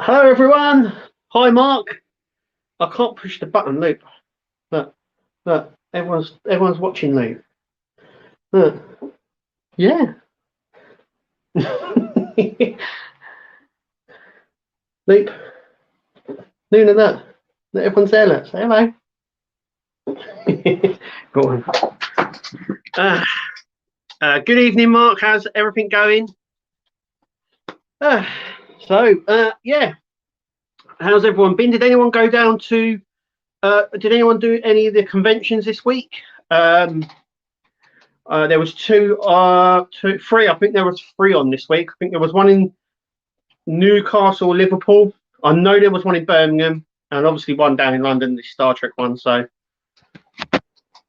Hello everyone. Hi Mark. I can't push the button, Luke. Look, look. Everyone's watching, Luke. Look. Yeah. Luke. Luna, look. Look, everyone's there. Look. Say hello. Go on. Good evening, Mark. How's everything going? Uh, yeah. How's everyone been? Did anyone go down to? Did anyone do any of the conventions this week? There was three. I think there was three on this week. I think there was one in Newcastle, Liverpool. I know there was one in Birmingham, and obviously one down in London, the Star Trek one. So,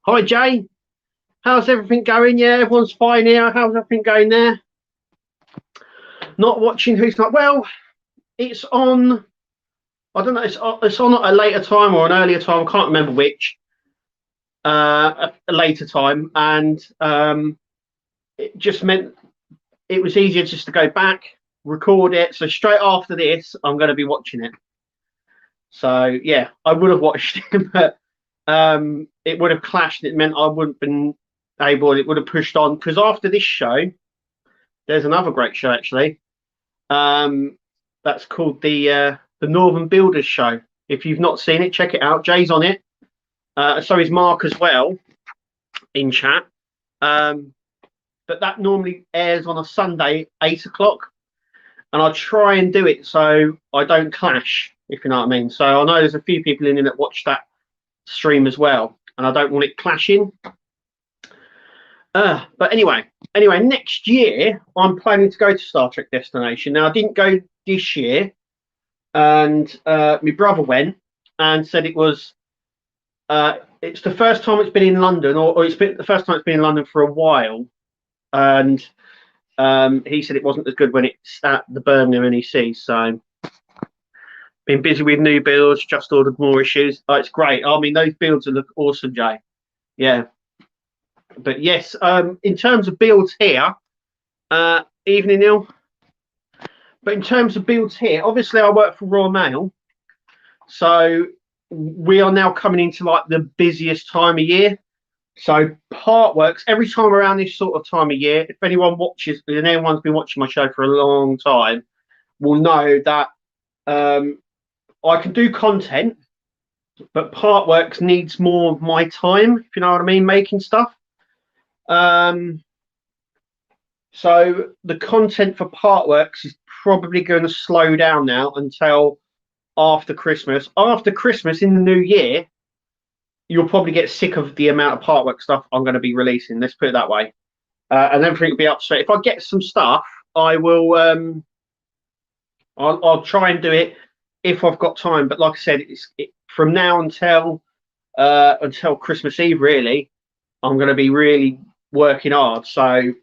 hi Jay, how's everything going? Yeah, everyone's fine here. How's everything going there? Not watching Who's Not? Well, it's on. I don't know. It's on at a later time or an earlier time. I can't remember which. A later time, and it just meant it was easier just to go back, record it. So straight after this, I'm going to be watching it. So yeah, I would have watched it, but it would have clashed. It meant I wouldn't have been able. It would have pushed on because after this show, there's another great show actually. That's called the Northern Builders Show. If you've not seen it, check it out. Jay's on it. So is Mark as well in chat. But that normally airs on a Sunday, 8 o'clock. And I try and do it so I don't clash, if you know what I mean. So I know there's a few people in here that watch that stream as well. And I don't want it clashing. But anyway, next year I'm planning to go to Star Trek Destination. Now I didn't go this year, and my brother went and said it's the first time it's been in London, or it's been the first time it's been in London for a while, and he said it wasn't as good when it's at the Birmingham NEC. So been busy with new builds, just ordered more issues. Oh, it's great. I mean, those builds look awesome, Jay. Yeah. But yes, in terms of builds here, evening Neil. But in terms of builds here, obviously I work for Royal Mail, so we are now coming into like the busiest time of year. So part works every time around this sort of time of year. If anyone watches, and anyone's been watching my show for a long time, will know that I can do content, but part works needs more of my time, if you know what I mean, making stuff. So the content for part works is probably going to slow down now until after Christmas. After Christmas in the new year, you'll probably get sick of the amount of part work stuff I'm going to be releasing. Let's put it that way. And everything will be up straight. If I get some stuff, I will. I'll try and do it if I've got time. But like I said, from now until Christmas Eve, really, I'm going to be really working hard. So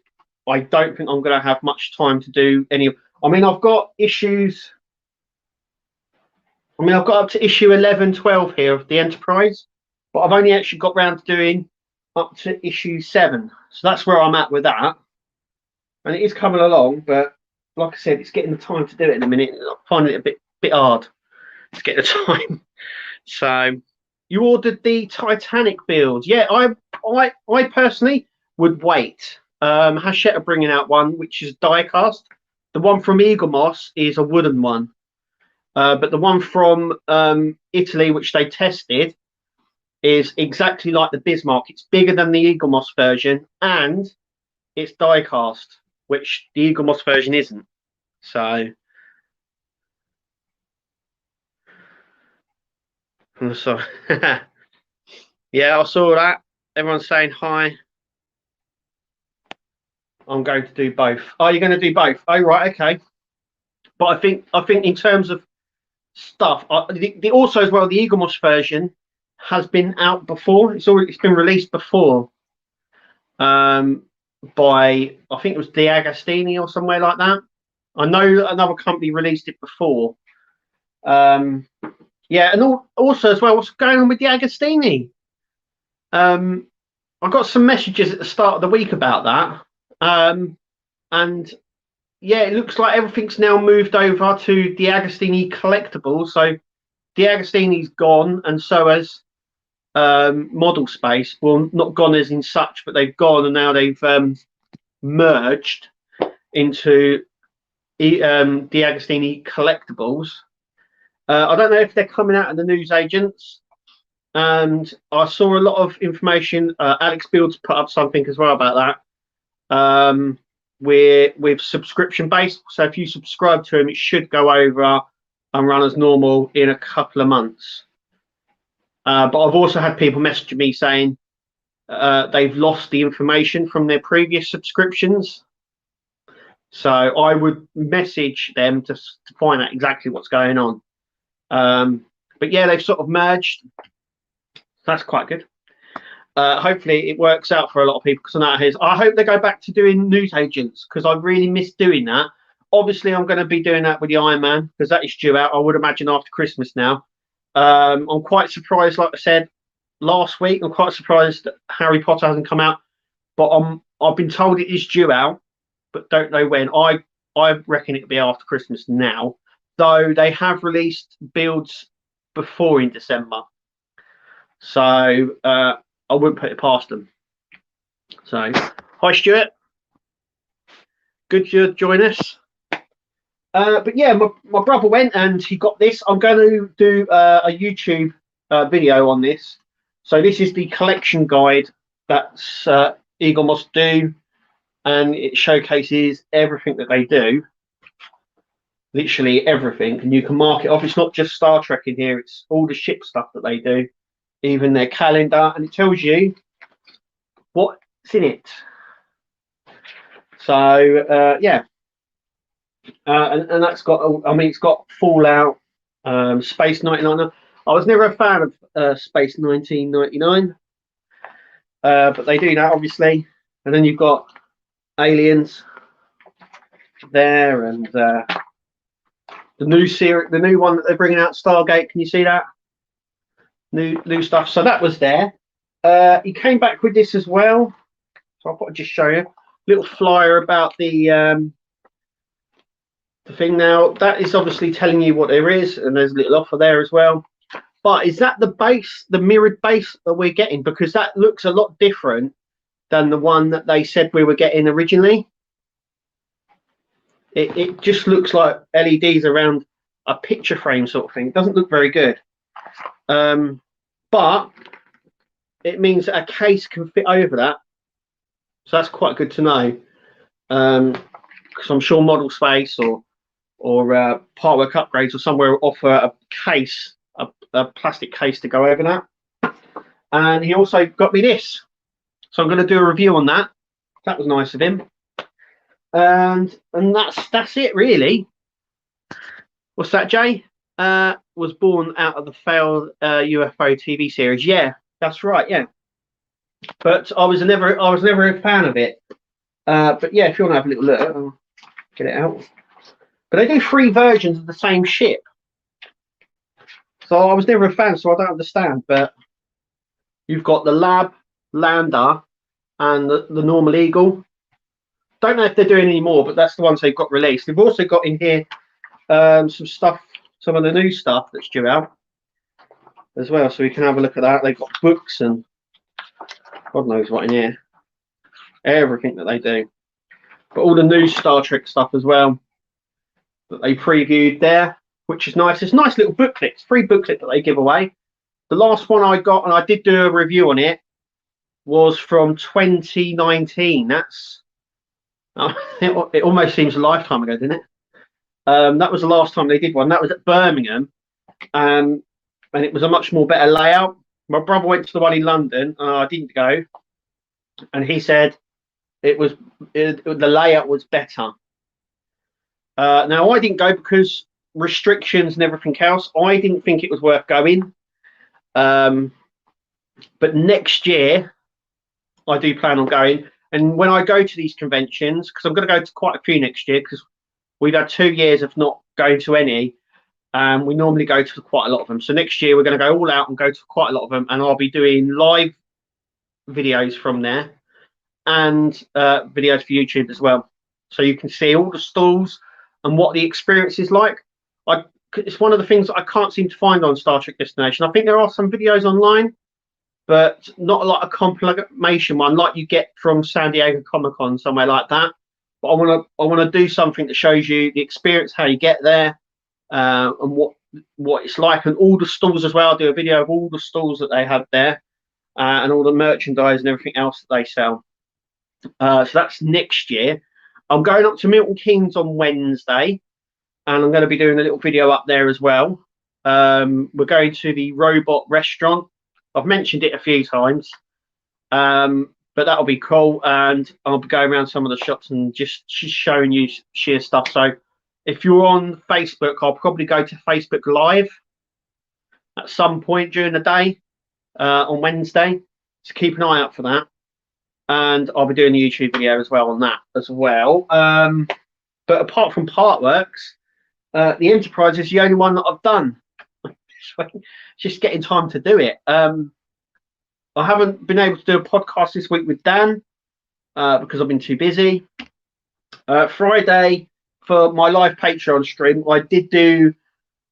I don't think I'm going to have much time to do any. I mean, I've got issues. I mean, I've got up to issue 11, 12 here of the Enterprise, but I've only actually got round to doing up to issue 7. So that's where I'm at with that. And it is coming along, but like I said, it's getting the time to do it in a minute. I'm finding it a bit hard to get the time. So you ordered the Titanic build. Yeah, I personally would wait. Hachette are bringing out one, which is die cast. The one from Eagle Moss is a wooden one. But the one from Italy, which they tested, is exactly like the Bismarck. It's bigger than the Eagle Moss version, and it's die cast, which the Eagle Moss version isn't. So yeah, I saw that. Everyone's saying hi. I'm going to do both. Oh, you're going to do both? Oh, right, okay. But I think in terms of stuff, also as well, the Eagle Moss version has been out before. It's been released before. By I think it was De Agostini or somewhere like that. I know another company released it before. Yeah, and also as well, what's going on with De Agostini? I got some messages at the start of the week about that, and yeah, it looks like everything's now moved over to the Agostini collectibles. So the Agostini's gone, and so has Model Space. Well, not gone as in such, but they've gone, and now they've merged into the Agostini collectibles. I don't know if they're coming out of the newsagents, and I saw a lot of information. Alex Builds put up something as well about that. We're with subscription based, so if you subscribe to him, it should go over and run as normal in a couple of months. But I've also had people messaging me saying they've lost the information from their previous subscriptions. So I would message them to find out exactly what's going on. But yeah, they've sort of merged. That's quite good. Hopefully it works out for a lot of people, because I know it is. I hope they go back to doing news agents, because I really miss doing that. Obviously, I'm going to be doing that with the Iron Man, because that is due out, I would imagine, after Christmas now. I'm quite surprised, like I said last week, I'm quite surprised that Harry Potter hasn't come out, but I've been told it is due out, but don't know when. I reckon it'll be after Christmas now, though they have released builds before in December. So I wouldn't put it past them. So, hi Stuart, good to join us. But yeah, my brother went and he got this. I'm going to do a YouTube video on this. So this is the collection guide that's Eagle must do, and it showcases everything that they do. Literally everything, and you can mark it off. It's not just Star Trek in here, it's all the ship stuff that they do, even their calendar, and it tells you what's in it. So yeah, and that's got, I mean, it's got Fallout, Space 1999. I was never a fan of Space 1999, but they do that obviously. And then you've got Aliens there, and the new series, the new one that they're bringing out, Stargate. Can you see that? New stuff. So that was there. He came back with this as well. So I thought I'd just show you a little flyer about the thing. Now that is obviously telling you what there is, and there's a little offer there as well. But is that the base, the mirrored base that we're getting? Because that looks a lot different than the one that they said we were getting originally. It just looks like LEDs around a picture frame sort of thing. It doesn't look very good. But it means that a case can fit over that. So that's quite good to know. Because I'm sure Model Space or Partwork Upgrades or somewhere offer a case, a plastic case to go over that. And he also got me this. So I'm going to do a review on that. That was nice of him. And that's it really. What's that, Jay? Was born out of the failed UFO TV series. Yeah, that's right. Yeah, but I was never a fan of it. But yeah, if you want to have a little look, I'll get it out. But they do 3 versions of the same ship. So I was never a fan, so I don't understand. But you've got the Lab, Lander, and the normal Eagle. Don't know if they're doing any more, but that's the ones they've got released. They've also got in here some stuff, some of the new stuff that's due out as well. So we can have a look at that. They've got books and God knows what in here. Everything that they do. But all the new Star Trek stuff as well that they previewed there, which is nice. It's nice little booklets, free booklet that they give away. The last one I got, and I did do a review on it, was from 2019. That's it almost seems a lifetime ago, didn't it? That was the last time they did one. That was at Birmingham, and it was a much more better layout. My brother went to the one in London, and I didn't go, and he said the layout was better. Now I didn't go because restrictions and everything else. I didn't think it was worth going. But next year I do plan on going. And when I go to these conventions, because I'm going to go to quite a few next year, because we've had 2 years of not going to any, we normally go to quite a lot of them. So next year we're going to go all out and go to quite a lot of them, and I'll be doing live videos from there and videos for YouTube as well. so you can see all the stalls and what the experience is like. It's one of the things that I can't seem to find on Star Trek Destination. I think there are some videos online, but not like a compilation one like you get from San Diego Comic-Con, somewhere like that. But I want to do something that shows you the experience, how you get there, and what it's like, and all the stalls as well. I'll do a video of all the stalls that they have there, and all the merchandise and everything else that they sell. So that's next year. I'm going up to Milton Keynes on Wednesday, and I'm going to be doing a little video up there as well. We're going to the robot restaurant. I've mentioned it a few times, but that'll be cool. And I'll be going around some of the shops and just showing you sheer stuff. So if you're on Facebook, I'll probably go to Facebook Live at some point during the day on Wednesday. So keep an eye out for that. And I'll be doing a YouTube video as well on that as well. But apart from Partworks, the Enterprise is the only one that I've done. Just getting time to do it. I haven't been able to do a podcast this week with Dan because I've been too busy. Friday, for my live Patreon stream, I did do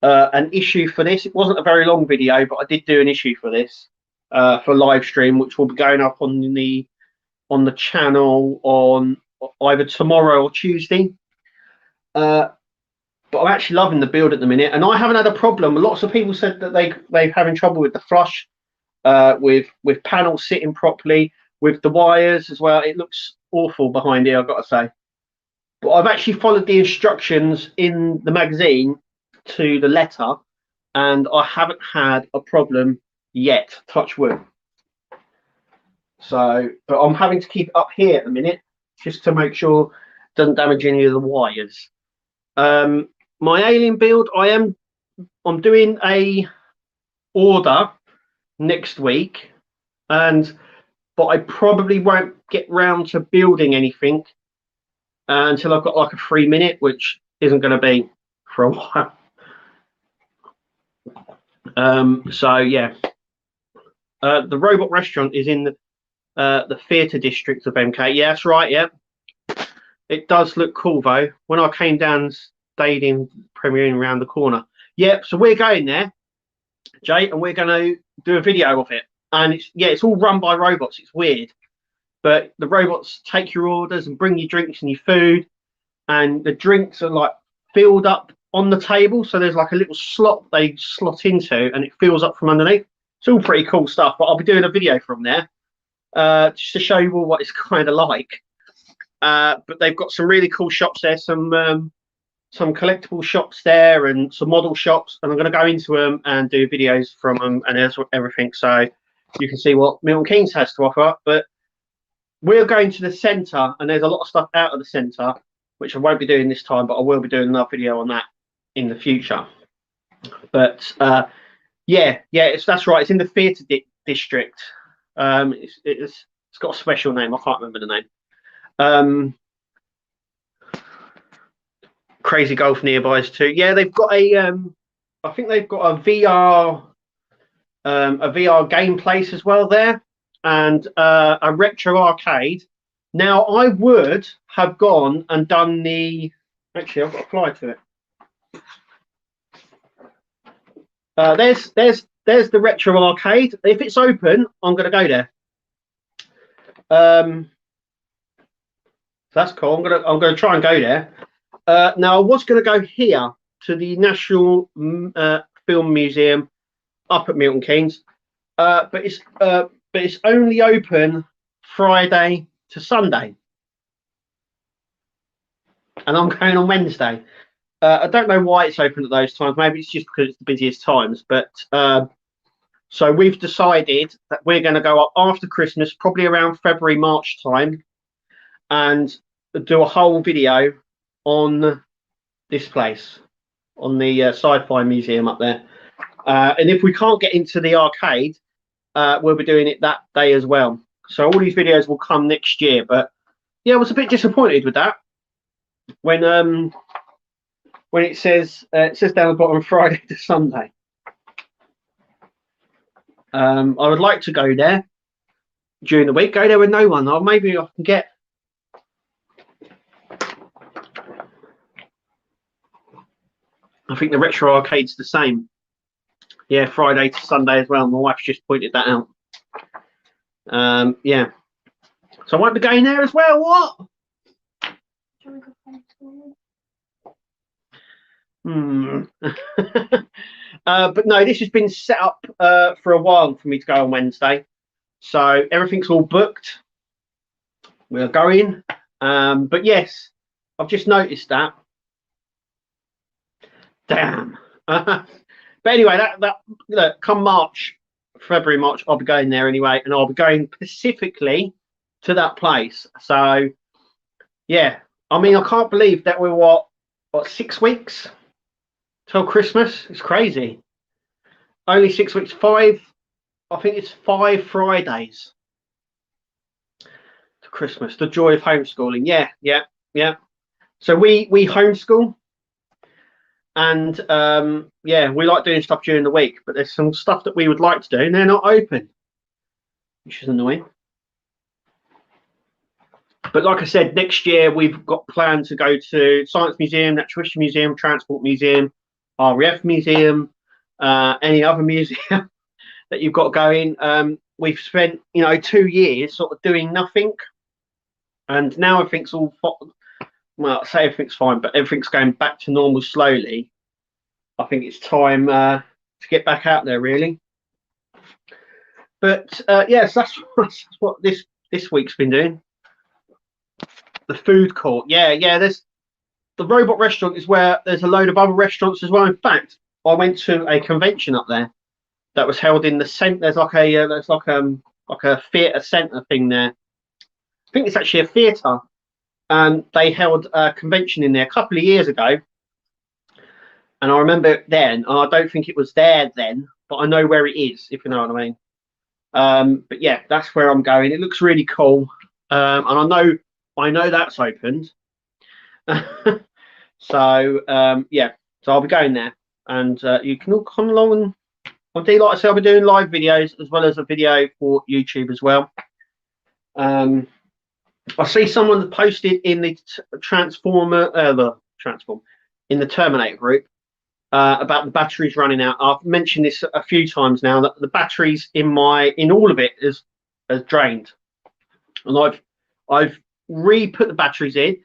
an issue for this. It wasn't a very long video, but I did do an issue for this for live stream, which will be going up on the channel on either tomorrow or Tuesday. But I'm actually loving the build at the minute, and I haven't had a problem. Lots of people said that they're having trouble with the flush, with panels sitting properly, with the wires as well. It looks awful behind here, I've got to say. But I've actually followed the instructions in the magazine to the letter, and I haven't had a problem yet. Touch wood. So, but I'm having to keep it up here at the minute just to make sure it doesn't damage any of the wires. My alien build, I'm doing a order next week, but I probably won't get round to building anything until I've got like a 3 minute, which isn't going to be for a while. So yeah, the robot restaurant is in the theatre district of MK. Yeah, that's right. Yeah, it does look cool though. When I came down, stayed in premiering around the corner. Yep. So we're going there, Jay, and we're going to do a video of it. And it's all run by robots. It's weird, but the robots take your orders and bring you drinks and your food, and the drinks are like filled up on the table. So there's like a little slot they slot into, and it fills up from underneath. It's all pretty cool stuff. But I'll be doing a video from there just to show you all what it's kind of like. But they've got some really cool shops there, some collectible shops there, and some model shops, and I'm going to go into them and do videos from them and everything, so you can see what Milton Keynes has to offer. But we're going to the centre, and there's a lot of stuff out of the centre, which I won't be doing this time, but I will be doing another video on that in the future. But yeah, that's right. It's in the theatre district. It's got a special name. I can't remember the name. Crazy Golf nearby too. Yeah, they've got I think they've got a VR game place as well there, and a retro arcade. Now I would have gone and done actually I've got to fly to it. There's the retro arcade. If it's open, I'm going to go there. So that's cool. I'm going to try and go there. Now I was going to go here to the National Film Museum up at Milton Keynes, but it's only open Friday to Sunday, and I'm going on Wednesday. I don't know why it's open at those times. Maybe it's just because it's the busiest times. But so we've decided that we're going to go up after Christmas, probably around February, March time, and do a whole video on this place, on the Sci-Fi Museum up there. And if we can't get into the arcade, we'll be doing it that day as well. So all these videos will come next year. But yeah, I was a bit disappointed with that when it says down the bottom Friday to Sunday. I would like to go there during the week. Go there with no one. Or maybe I can get I think the retro arcade's the same. Yeah, Friday to Sunday as well. My wife's just pointed that out. Yeah. So I won't be going there as well. What? But no, this has been set up for a while for me to go on Wednesday. So everything's all booked. We're going. But yes, I've just noticed that. Damn. But anyway, that look, come February, March, I'll be going there anyway, and I'll be going specifically to that place. So yeah, I mean, I can't believe that we're what 6 weeks till Christmas. It's crazy. Only 6 weeks. I think it's 5 Fridays to Christmas. The joy of homeschooling. Yeah. So we homeschool, and yeah, we like doing stuff during the week, but there's some stuff that we would like to do, and they're not open, which is annoying. But like I said, next year we've got plans to go to Science Museum, Natural History Museum, Transport Museum, RAF Museum, any other museum that you've got going. We've spent 2 years sort of doing nothing, and now everything's all well, I say everything's fine, but everything's going back to normal slowly. I think it's time to get back out there, really. But yes, that's what this week's been doing. The food court, yeah. There's the robot restaurant is where there's a load of other restaurants as well. In fact, I went to a convention up there that was held in the centre. There's like a theatre centre thing there. I think it's actually a theatre. And they held a convention in there a couple of years ago. And I remember it then. And I don't think it was there then, but I know where it is, if you know what I mean. But yeah, that's where I'm going. It looks really cool. And I know that's opened. So yeah, so I'll be going there, and you can all come along, and I'll do, like I said, I'll be doing live videos as well as a video for YouTube as well. I see someone posted in the in the Terminator group about the batteries running out. I've mentioned this a few times now, that the batteries in all of it has drained, and I've re-put the batteries in,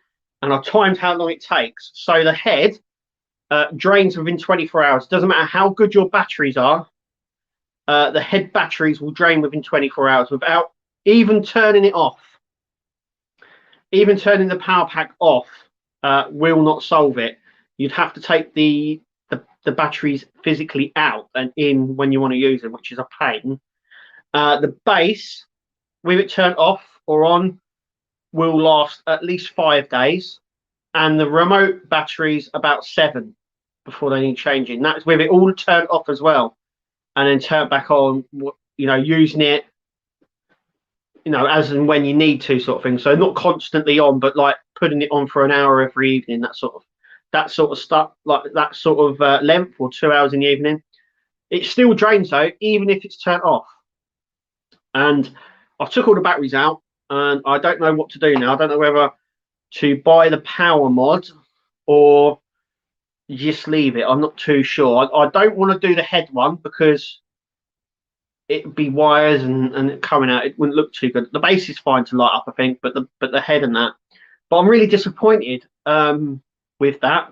and I've timed how long it takes. So the head drains within 24 hours. Doesn't matter how good your batteries are, the head batteries will drain within 24 hours without even turning it off. Even turning the power pack off will not solve it. You'd have to take the batteries physically out and in when you want to use them, which is a pain. The base, with it turned off or on, will last at least 5 days, and the remote batteries about 7 before they need changing. That's with it all turned off as well, and then turned back on. Using it, as and when you need to, sort of thing. So not constantly on, but like putting it on for an hour every evening. That sort of stuff, like that sort of length, or 2 hours in the evening. It still drains though, even if it's turned off. And I took all the batteries out, and I don't know what to do now. I don't know whether to buy the power mod or just leave it. I'm not too sure. I don't want to do the head one because it'd be wires and coming out. It wouldn't look too good. The base is fine to light up, I think, but the head and that. But I'm really disappointed with that.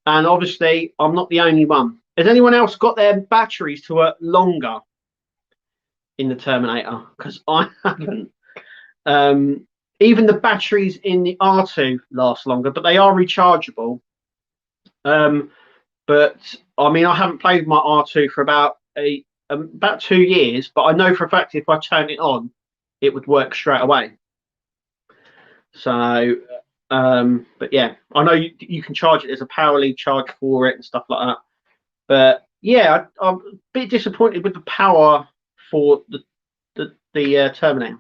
And obviously, I'm not the only one. Has anyone else got their batteries to work longer in the Terminator? Because I haven't. Even the batteries in the R2 last longer, but they are rechargeable. But I mean, I haven't played my R2 for about 2 years, but I know for a fact if I turn it on, it would work straight away. So, but yeah, I know you can charge it. There's a power lead charge for it and stuff like that. But yeah, I'm a bit disappointed with the power for the Terminator.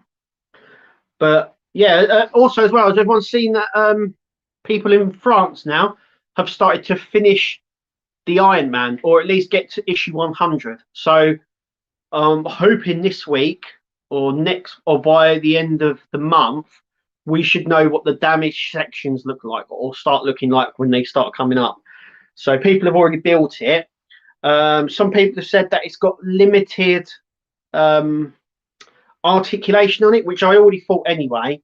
But yeah, also as well, has everyone seen that people in France now have started to finish the Iron Man, or at least get to issue 100. So I'm hoping this week or by the end of the month, we should know what the damaged sections look like, or start looking like when they start coming up. So people have already built it. Some people have said that it's got limited articulation on it, which I already thought anyway,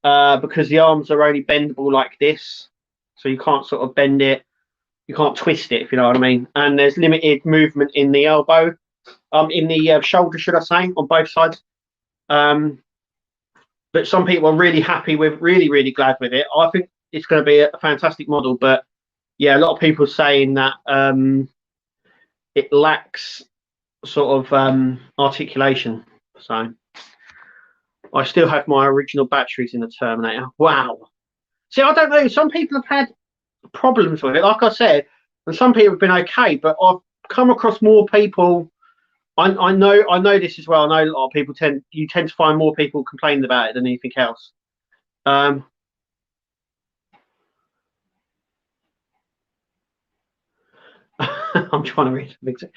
because the arms are only bendable like this, so you can't sort of bend it, you can't twist it, if you know what I mean. And there's limited movement in the elbow, in the shoulder, should I say, on both sides. But some people are really happy with, really glad with it. I think it's going to be a fantastic model, but yeah, a lot of people saying that it lacks sort of articulation. So I still have my original batteries in the Terminator. Wow. See, I don't know. Some people have had problems with it, like I said, and some people have been okay. But I've come across more people. I know this as well. I know a lot of people tend to find more people complaining about it than anything else. I'm trying to read something,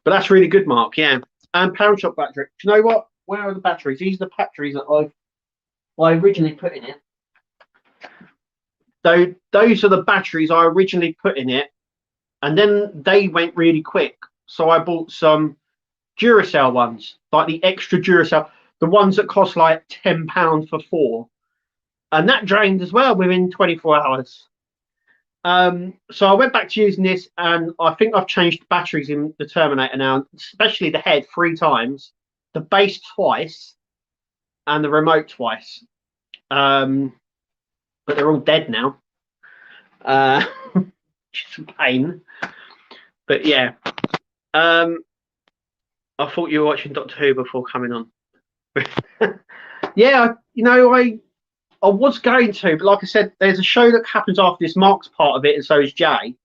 but that's really good, Mark. Yeah, and Power Shop battery. Do you know what? Where are the batteries? These are the batteries that I originally put in it. So those are the batteries I originally put in it, and then they went really quick. So I bought some Duracell ones, like the extra Duracell, the ones that cost like £10 for 4, and that drained as well within 24 hours. So I went back to using this, and I think I've changed batteries in the Terminator now, especially the head 3 times, the base twice, and the remote twice. But they're all dead now. Just a pain. But yeah. I thought you were watching Doctor Who before coming on. Yeah, I was going to, but like I said, there's a show that happens after this. Mark's part of it, and so is Jay.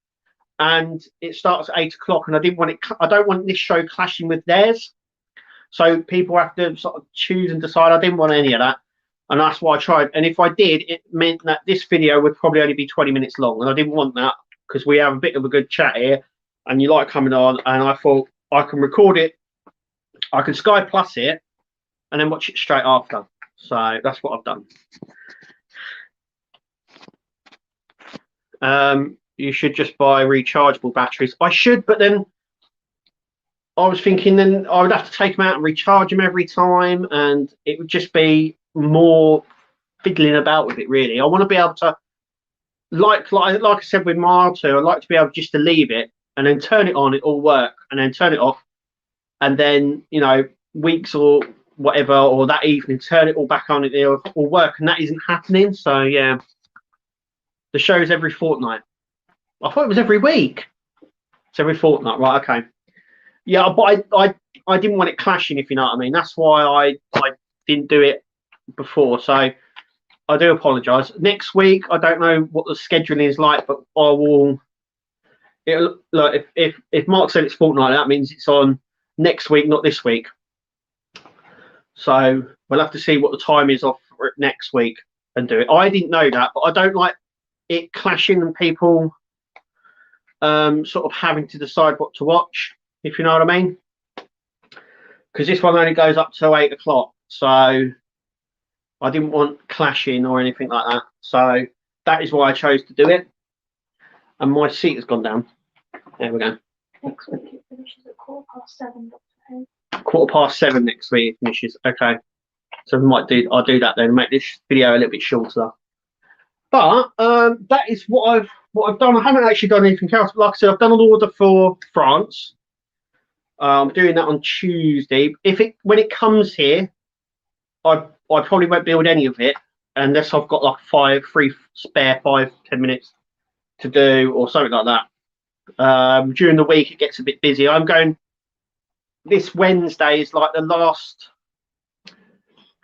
And it starts at 8 o'clock, and I don't want this show clashing with theirs. So people have to sort of choose and decide. I didn't want any of that. And that's why I tried. And if I did, it meant that this video would probably only be 20 minutes long. And I didn't want that, because we have a bit of a good chat here and you like coming on. And I thought I can record it. I can Sky Plus it and then watch it straight after. So that's what I've done. You should just buy rechargeable batteries. I should, but then I was thinking then I would have to take them out and recharge them every time, and it would just be more fiddling about with it, really. I want to be able to, like I said with my R2, I like to be able just to leave it and then turn it on, it all work, and then turn it off, and then, you know, weeks or whatever, or that evening, turn it all back on, it'll all work, and that isn't happening. So yeah, the show's every fortnight. I thought it was every week. It's every fortnight, right? Okay. Yeah, but I didn't want it clashing, if you know what I mean. That's why I didn't do it before. So I do apologise. Next week, I don't know what the scheduling is like, but I will. It'll, look, if Mark said it's fortnight, that means it's on next week, not this week. So we'll have to see what the time is off for it next week and do it. I didn't know that, but I don't like it clashing and people sort of having to decide what to watch, if you know what I mean. Because this one only goes up till 8 o'clock, so I didn't want clashing or anything like that. So that is why I chose to do it. And my seat has gone down. There we go. Next week it finishes at 7:15, Dr. Who. 7:15 next week it finishes. Okay. So I'll do that then, make this video a little bit shorter. But that is what I've done. I haven't actually done anything else. Like I said, I've done an order for France. I'm doing that on Tuesday. When it comes here, I probably won't build any of it unless I've got like 5 10 minutes to do or something like that. During the week it gets a bit busy. I'm going this Wednesday is like the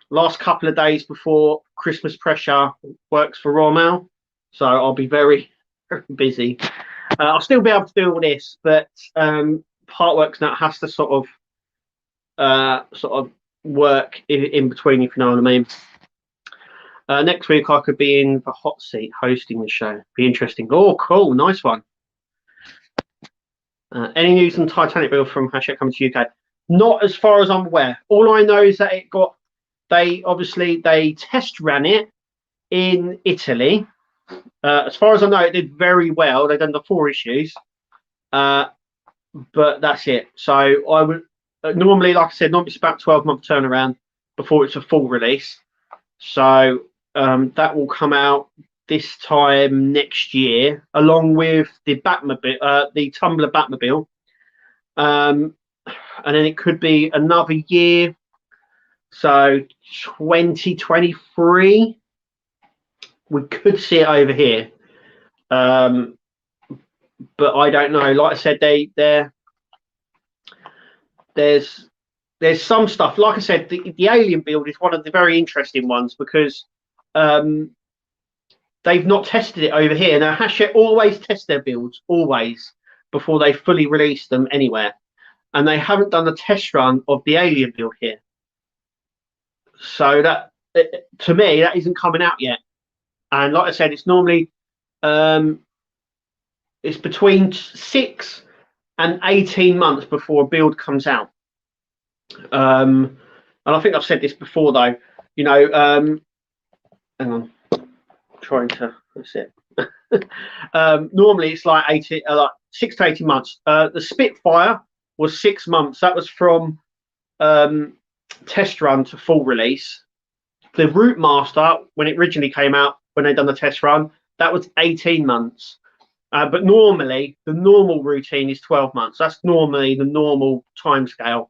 last couple of days before Christmas pressure works for Royal, so I'll be very, very busy. I'll still be able to do all this, but Partworks now has to sort of work in between, if you know what I mean. Next week I could be in the hot seat hosting the show. Be interesting. Oh, cool, nice one. Any news on Titanic build from Hashtag Coming to UK? Not as far as I'm aware. All I know is that they test ran it in Italy, As far as I know, it did very well. They've done the 4 issues, but that's it. So I would normally, like I said, normally it's about 12-month turnaround before it's a full release. So that will come out this time next year, along with the Batmobile, the Tumbler Batmobile, and then it could be another year. So 2023, we could see it over here. But I don't know. Like I said, there's some stuff. Like I said, the Alien build is one of the very interesting ones because they've not tested it over here. Now, Hachette always test their builds, always, before they fully release them anywhere. And they haven't done a test run of the Alien build here. So that, to me, that isn't coming out yet. And like I said, it's normally it's between 6 and 18 months before a build comes out. And I think I've said this before, though. You know, hang on, I'm trying to. That's it. Normally, it's like 6 to 18 months. The Spitfire was 6 months. That was from test run to full release. The Route Master, when it originally came out, when they done the test run, that was 18 months. But normally, the normal routine is 12 months. That's normally the normal timescale.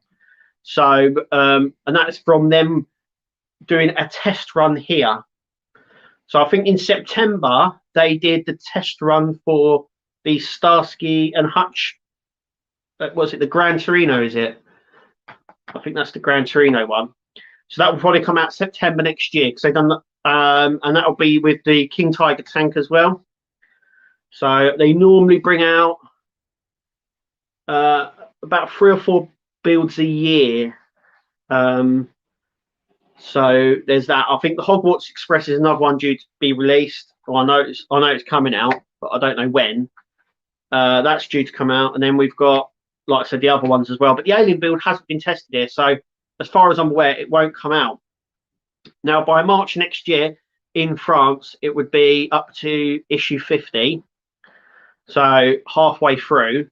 So, and that's from them doing a test run here. So I think in September, they did the test run for the Starsky and Hutch. Was it the Gran Torino, is it? I think that's the Gran Torino one. So that will probably come out September next year because they've done that. And that'll be with the King Tiger tank as well. So they normally bring out about 3 or 4 builds a year. So there's that. I think the Hogwarts Express is another one due to be released. Well, I know it's coming out, but I don't know when. That's due to come out, and then we've got, like I said, the other ones as well. But the Alien build hasn't been tested here, so as far as I'm aware, it won't come out. Now, by March next year in France, it would be up to issue 50, so halfway through,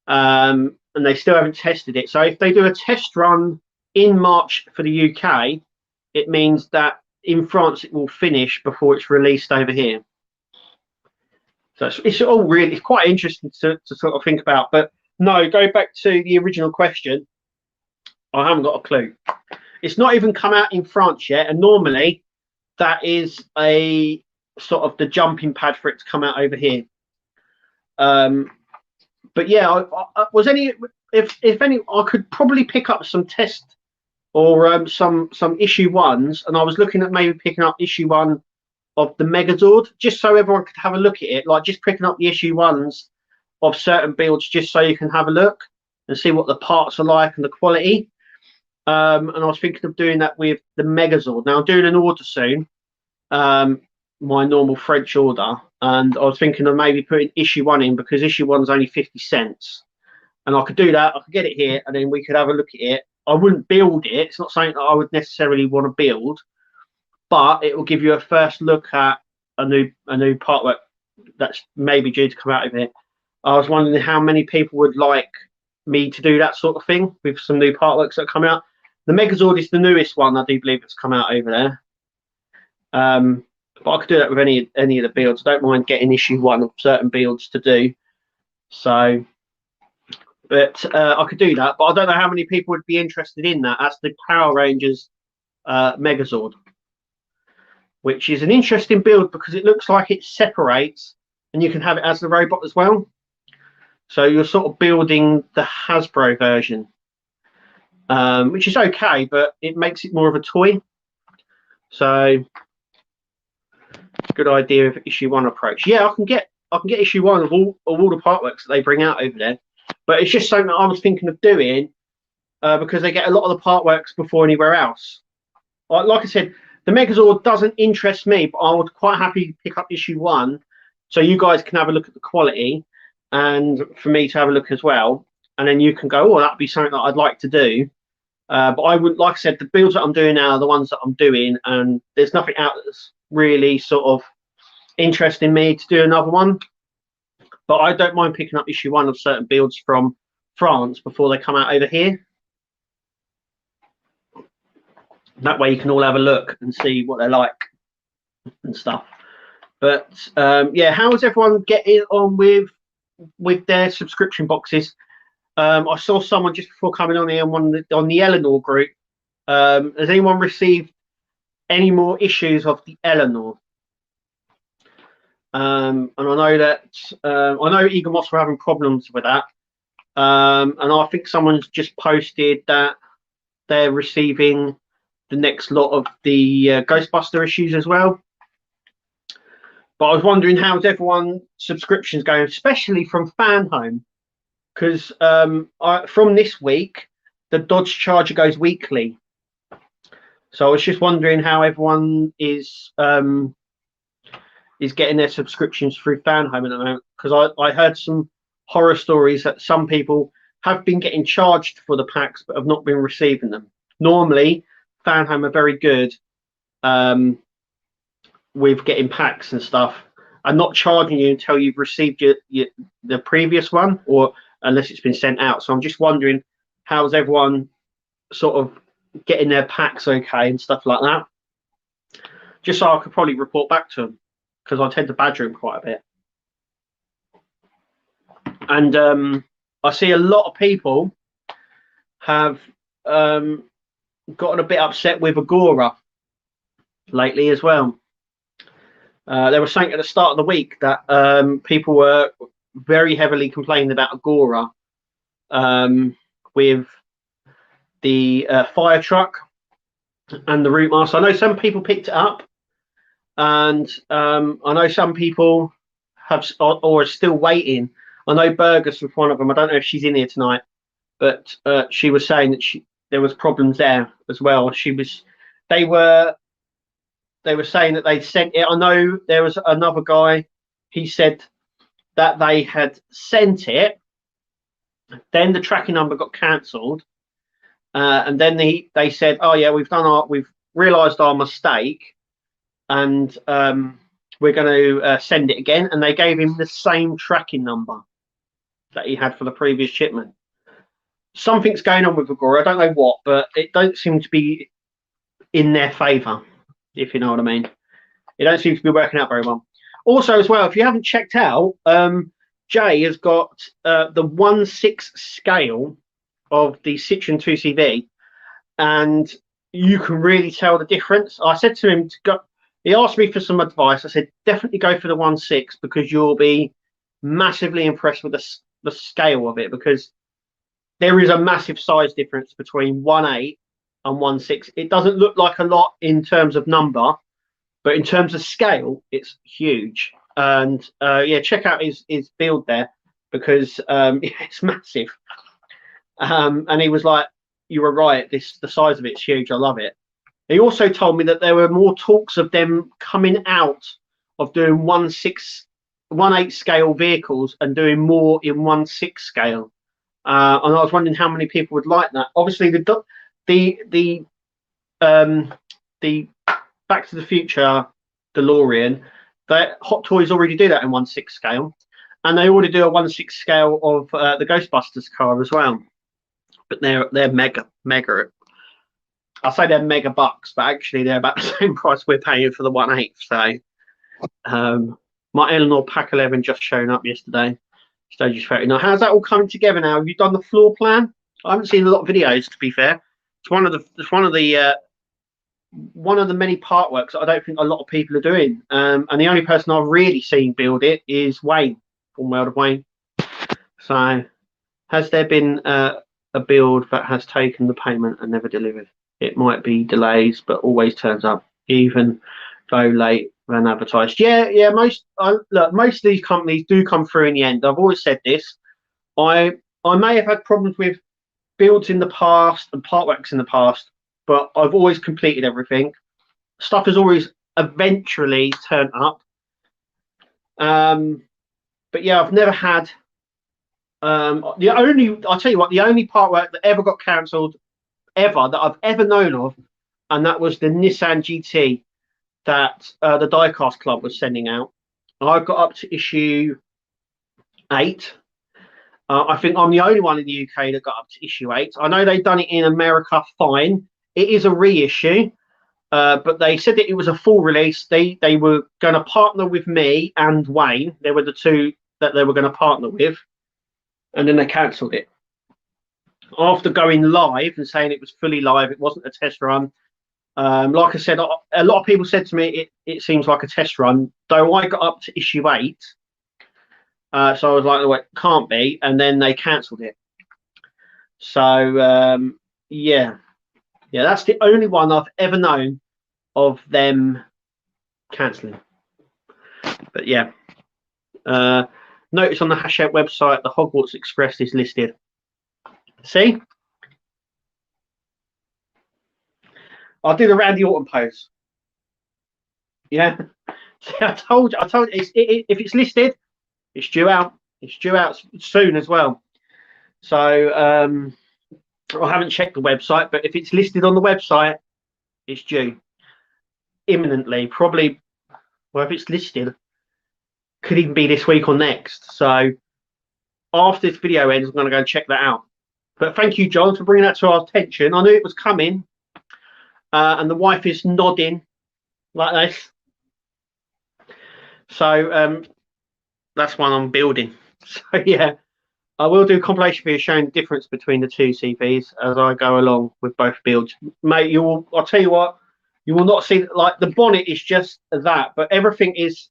and they still haven't tested it. So if they do a test run in March for the UK, it means that in France it will finish before it's released over here. So it's all really, it's quite interesting to sort of think about. But no, go back to the original question. I haven't got a clue. It's not even come out in France yet, and normally that is a sort of the jumping pad for it to come out over here. But yeah, if any, I could probably pick up some test or some issue 1s, and I was looking at maybe picking up issue 1 of the Megazord, just so everyone could have a look at it, like just picking up the issue 1s of certain builds, just so you can have a look and see what the parts are like and the quality. And I was thinking of doing that with the Megazord. Now I'm doing an order soon, my normal French order, and I was thinking of maybe putting issue 1 in because issue 1's only 50 cents, and I could do that. I could get it here, and then we could have a look at it. I wouldn't build it. It's not something that I would necessarily want to build, but it will give you a first look at a new partwork that's maybe due to come out of it. I was wondering how many people would like me to do that sort of thing with some new partworks that are coming out. The Megazord is the newest one, I do believe, it's come out over there. But I could do that with any of the builds. I don't mind getting issue 1 of certain builds to do. So, but I could do that. But I don't know how many people would be interested in that. That's the Power Rangers Megazord, which is an interesting build because it looks like it separates, and you can have it as the robot as well. So you're sort of building the Hasbro version, which is okay, but it makes it more of a toy. So good idea of issue 1 approach. Yeah, I can get issue 1 of all the partworks that they bring out over there, but it's just something that I was thinking of doing because they get a lot of the partworks before anywhere else. Like I said, the Megazord doesn't interest me, but I would quite happily pick up issue 1 so you guys can have a look at the quality and for me to have a look as well, and then you can go, oh, that'd be something that I'd like to do. But I would, like I said, the builds that I'm doing now are the ones that I'm doing, and there's nothing out that's really sort of interest in me to do another one. But I don't mind picking up issue 1 of certain builds from France before they come out over here. That way you can all have a look and see what they're like and stuff. But yeah, how is everyone getting on with their subscription boxes? I saw someone just before coming on here on the Eleanor group. Has anyone received any more issues of the Eleanor? And I know that I know Eagle Moss were having problems with that. And I think someone's just posted that they're receiving the next lot of the Ghostbuster issues as well. But I was wondering how's everyone's subscriptions going, especially from Fan Home, because from this week the Dodge Charger goes weekly. So I was just wondering how everyone is getting their subscriptions through Fan Home at the moment, because I heard some horror stories that some people have been getting charged for the packs but have not been receiving them. Normally, Fan Home are very good with getting packs and stuff and not charging you until you've received the previous one, or unless it's been sent out. So I'm just wondering, how's everyone sort of getting their packs okay and stuff like that? Just so I could probably report back to them, because I tend to badger them quite a bit. And I see a lot of people have gotten a bit upset with Agora lately as well. They were saying at the start of the week that people were very heavily complaining about Agora with the fire truck and the route master. I know some people picked it up, and I know some people have or are still waiting. I know Burgess was one of them. I don't know if she's in here tonight, but she was saying that there was problems there as well. They were saying that they sent it. I know there was another guy. He said that they had sent it, then the tracking number got cancelled, and then they said, "Oh yeah, we've realised our mistake, and we're going to send it again." And they gave him the same tracking number that he had for the previous shipment. Something's going on with Agora. I don't know what, but it don't seem to be in their favour, if you know what I mean. It don't seem to be working out very well. Also, as well, if you haven't checked out, Jay has got the 1/6 scale of the Citroen 2CV, and you can really tell the difference. I said to him to go. He asked me for some advice. I said, definitely go for the 1/6, because you'll be massively impressed with the scale of it, because there is a massive size difference between 1/8 and 1/6. It doesn't look like a lot in terms of number, but in terms of scale, it's huge. And yeah, check out his build there, because it's massive. And he was like, "You were right. The size of it's huge. I love it." He also told me that there were more talks of them coming out of doing 1/8 scale vehicles and doing more in 1/6 scale. And I was wondering how many people would like that. Obviously, the Back to the Future DeLorean, that Hot Toys already do that in 1/6 scale, and they already do a 1/6 scale of the Ghostbusters car as well. But they're mega. I say they're mega bucks, but actually they're about the same price we're paying for the 1/8. So my Eleanor Pack 11 just showing up yesterday. Stages 30. Now, how's that all coming together now? Have you done the floor plan? I haven't seen a lot of videos, to be fair. It's one of the many part works that I don't think a lot of people are doing. And the only person I've really seen build it is Wayne from World of Wayne. So, has there been a build that has taken the payment and never delivered? It might be delays, but always turns up, even though late than advertised. Yeah. Most of these companies do come through in the end. I've always said this. I may have had problems with builds in the past and part works in the past, but I've always completed everything. Stuff has always eventually turned up. But yeah, I've never had I'll tell you what, the only part work that ever got cancelled that I've ever known of, and that was the Nissan GT that the Diecast Club was sending out. I got up to issue 8. I think I'm the only one in the UK that got up to issue 8. I know they've done it in America fine. It is a reissue, but they said that it was a full release. They were going to partner with me and Wayne. They were the two that they were going to partner with, and then they cancelled it. After going live and saying it was fully live, it wasn't a test run. Like I said, a lot of people said to me, it seems like a test run. Though I got up to issue 8, so I was like, well, it can't be, and then they cancelled it. So yeah, that's the only one I've ever known of them cancelling. But yeah, notice on the Hachette website, the Hogwarts Express is listed. See, I'll do the Randy Orton pose. Yeah, see, I told you, if it's listed, it's due out. It's due out soon as well. So I haven't checked the website, but if it's listed on the website, it's due imminently. Probably, well, if it's listed, could even be this week or next. So after this video ends, I'm going to go and check that out. But thank you, John, for bringing that to our attention. I knew it was coming, and the wife is nodding like this. So that's one I'm building. So yeah, I will do a compilation video showing the difference between the two CVs as I go along with both builds. Mate, I'll tell you what, you will not see, like, the bonnet is just that, but everything is,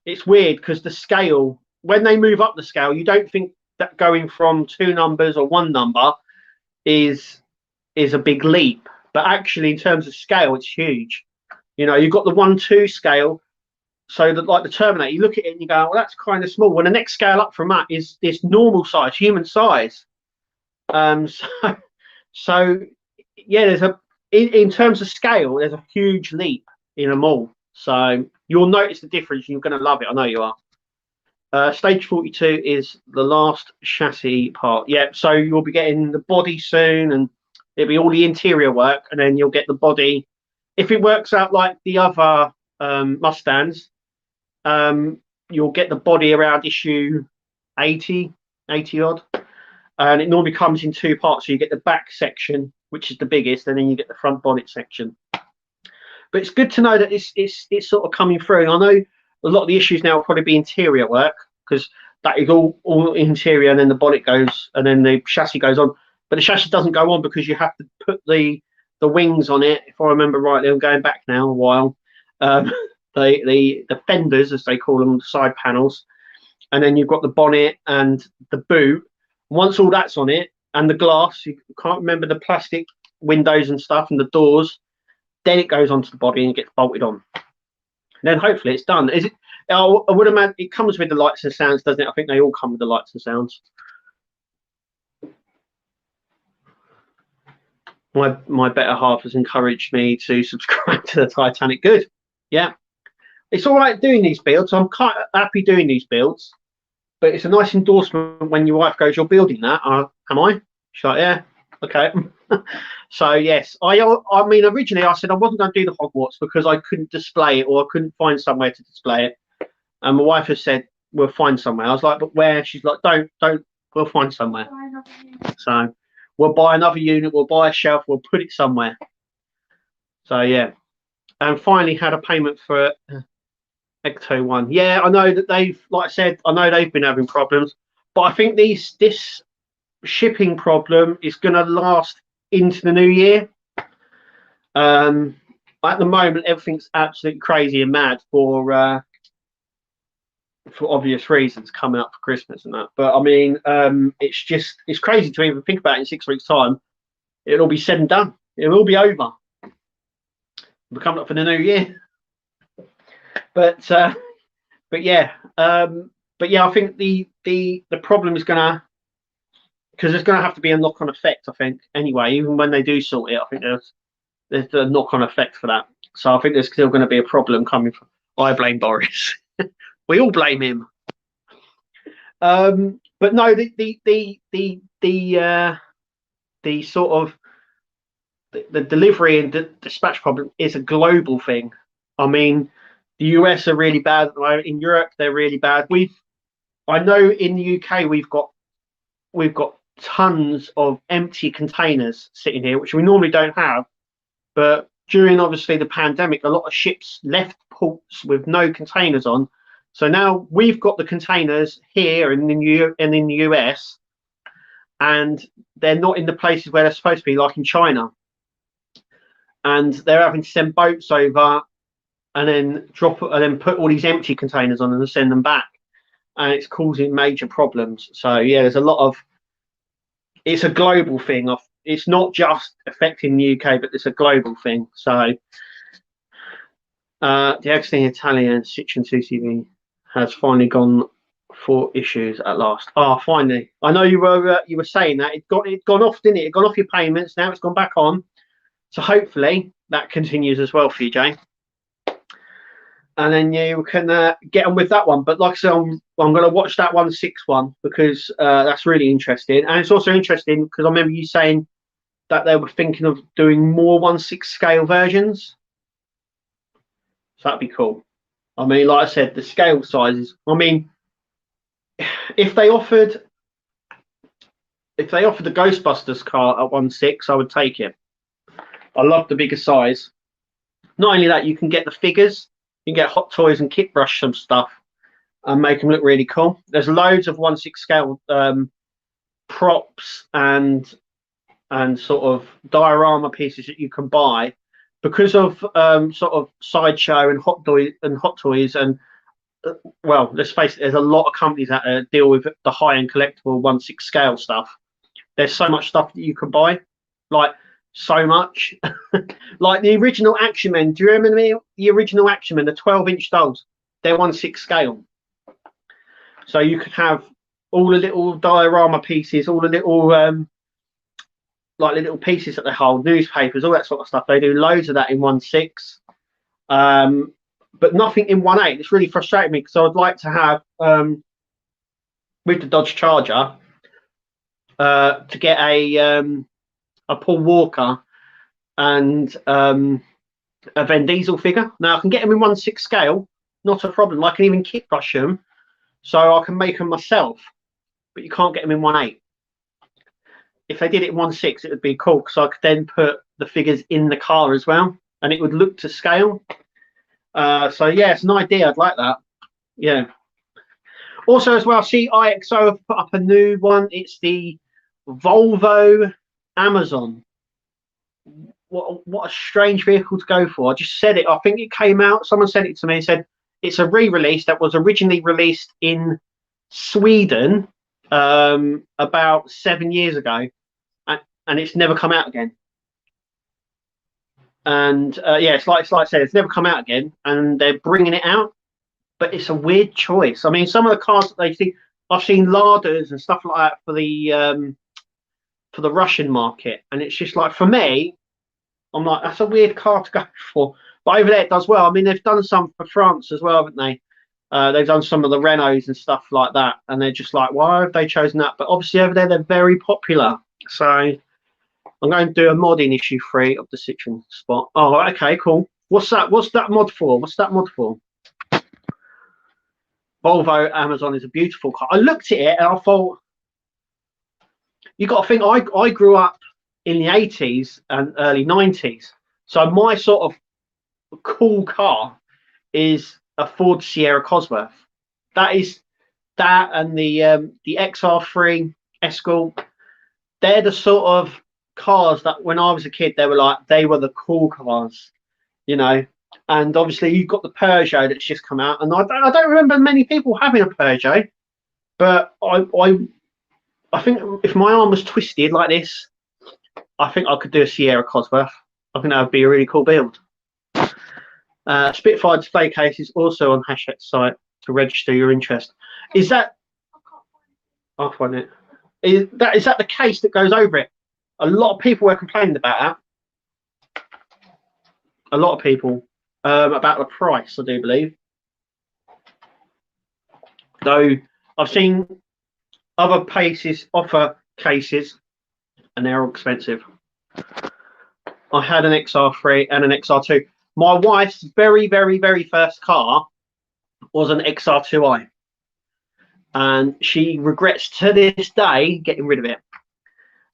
it's weird because the scale, when they move up the scale, you don't think that going from 2 numbers or 1 number is a big leap, but actually in terms of scale, it's huge. You know, you've got the 1-2 scale. So that, like the Terminator, you look at it and you go, well, that's kind of small. When the next scale up from that is this normal size, human size. So yeah, there's in terms of scale, there's a huge leap in them all. So you'll notice the difference. You're going to love it. I know you are. Stage 42 is the last chassis part. Yeah, so you'll be getting the body soon, and it'll be all the interior work, and then you'll get the body. If it works out like the other Mustangs, you'll get the body around issue 80 odd, and it normally comes in 2 parts. So you get the back section, which is the biggest, and then you get the front bonnet section. But it's good to know that it's sort of coming through. And I know a lot of the issues now will probably be interior work, because that is all interior, and then the bonnet goes, and then the chassis goes on. But the chassis doesn't go on because you have to put the wings on it. If I remember rightly, I'm going back now a while. The fenders, as they call them, the side panels, and then you've got the bonnet and the boot. Once all that's on it, and the glass, you can't remember the plastic windows and stuff and the doors, then it goes onto the body and gets bolted on. And then hopefully it's done. Is it? I would imagine it comes with the lights and sounds, doesn't it? I think they all come with the lights and sounds. My better half has encouraged me to subscribe to the Titanic. Good. Yeah. It's all right doing these builds. I'm quite happy doing these builds, but it's a nice endorsement when your wife goes, "You're building that, am I?" She's like, "Yeah, okay." So yes, I mean, originally I said I wasn't going to do the Hogwarts because I couldn't display it, or I couldn't find somewhere to display it. And my wife has said, "We'll find somewhere." I was like, "But where?" She's like, "Don't. We'll find somewhere." So we'll buy another unit. We'll buy a shelf. We'll put it somewhere. So yeah, and finally had a payment for Ecto 1. Yeah, I know that they've, like I said, I know they've been having problems, but I think this shipping problem is going to last into the new year. At the moment, everything's absolutely crazy and mad for obvious reasons, coming up for Christmas and that. But I mean, it's crazy to even think about it. In 6 weeks' time, it'll be said and done. It will be over. We're coming up for the new year. But yeah, I think the problem is gonna, because there's gonna have to be a knock-on effect. I think anyway, even when they do sort it, I think there's a knock-on effect for that. So I think there's still going to be a problem coming from. I blame Boris. We all blame him. But no, the sort of the delivery and the dispatch problem is a global thing. I mean, The US are really bad at the moment. In Europe, they're really bad. I know in the UK we've got tons of empty containers sitting here, which we normally don't have. But during obviously the pandemic, a lot of ships left ports with no containers on. So now we've got the containers here in the US, and they're not in the places where they're supposed to be, like in China. And they're having to send boats over and then put all these empty containers on and send them back. And it's causing major problems. So yeah, there's a lot of, it's a global thing. It's not just affecting the UK, but it's a global thing. So the Exting Italian Citroen 2CV has finally gone for issues at last. Oh, finally! I know you were saying that it gone off, didn't it? It gone off your payments. Now it's gone back on. So hopefully that continues as well for you, Jay. And then you can get on with that one. But like I said, I'm going to watch that 1/6 one because that's really interesting. And it's also interesting because I remember you saying that they were thinking of doing more 1/6 scale versions. So that'd be cool. I mean, like I said, the scale sizes. I mean, if they offered the Ghostbusters car at 1/6, I would take it. I love the bigger size. Not only that, you can get the figures. You can get Hot Toys and kit brush some stuff and make them look really cool. There's loads of 1/6 scale props and sort of diorama pieces that you can buy because of sort of Sideshow and Hot Toys and well, let's face it, there's a lot of companies that deal with the high-end collectible 1/6 scale stuff. There's so much stuff that you can buy, like so much. Like the original Action Men. Do you remember the original Action Men, the 12-inch dolls? They're 1/6 scale. So you could have all the little diorama pieces, all the little like the little pieces that they hold, newspapers, all that sort of stuff. They do loads of that in 1/6. But nothing in 1/8. It's really frustrating me because I would like to have with the Dodge Charger to get a Paul Walker and a Vin Diesel figure. Now I can get them in 1/6 scale, not a problem. I can even kit brush them, so I can make them myself. But you can't get them in 1/8. If they did it in 1/6, it would be cool because I could then put the figures in the car as well, and it would look to scale. So yeah, it's an idea. I'd like that. Yeah. Also, as well, see, IXO have put up a new one. It's the Volvo Amazon. What a strange vehicle to go for. I just said it. I think it came out. Someone sent it to me and said it's a re-release that was originally released in Sweden about 7 years ago, and it's never come out again. And yeah, it's like I said, it's never come out again, and they're bringing it out. But it's a weird choice. I mean, some of the cars that they see, I've seen Ladas and stuff like that for the Russian market, and it's just like, for me, I'm like, that's a weird car to go for. But over there it does well. I mean, they've done some for France as well, haven't they? They've done some of the Renaults and stuff like that, and they're just like, why have they chosen that? But obviously over there they're very popular. So I'm going to do a modding issue 3 of the Citroen Spot. Oh, okay, cool. What's that mod for? What's that mod for? Volvo Amazon is a beautiful car. I looked at it and I thought, you got to think, I grew up in the 80s and early 90s. So my sort of cool car is a Ford Sierra Cosworth. That is that, and the XR3 Escort. They're the sort of cars that when I was a kid, they were the cool cars, you know. And obviously you've got the Peugeot that's just come out, and I don't remember many people having a Peugeot, but I think if my arm was twisted like this, I think I could do a Sierra Cosworth. I think that would be a really cool build. Spitfire display case is also on Hachet's site to register your interest. Is that? I'll find it. Is that the case that goes over it? A lot of people were complaining about that. A lot of people about the price, I do believe. Though I've seen other places offer cases, and they're all expensive. I had an XR3 and an XR2. my wife's very, very, very first car was an XR2i, and she regrets to this day getting rid of it.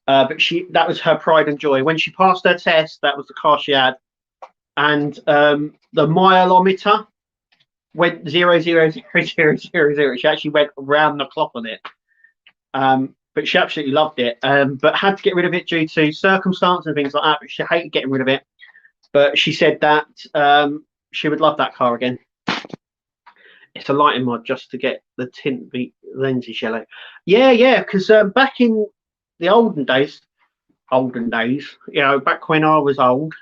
But that was her pride and joy. When she passed her test, that was the car she had, and the mileometer went 0,000,000. She actually went round the clock on it. But she absolutely loved it. But had to get rid of it due to circumstance and things like that. But she hated getting rid of it. But she said that she would love that car again. It's a lighting mod just to get the tint lenses yellow. Yeah, because back in the olden days, you know, back when I was old,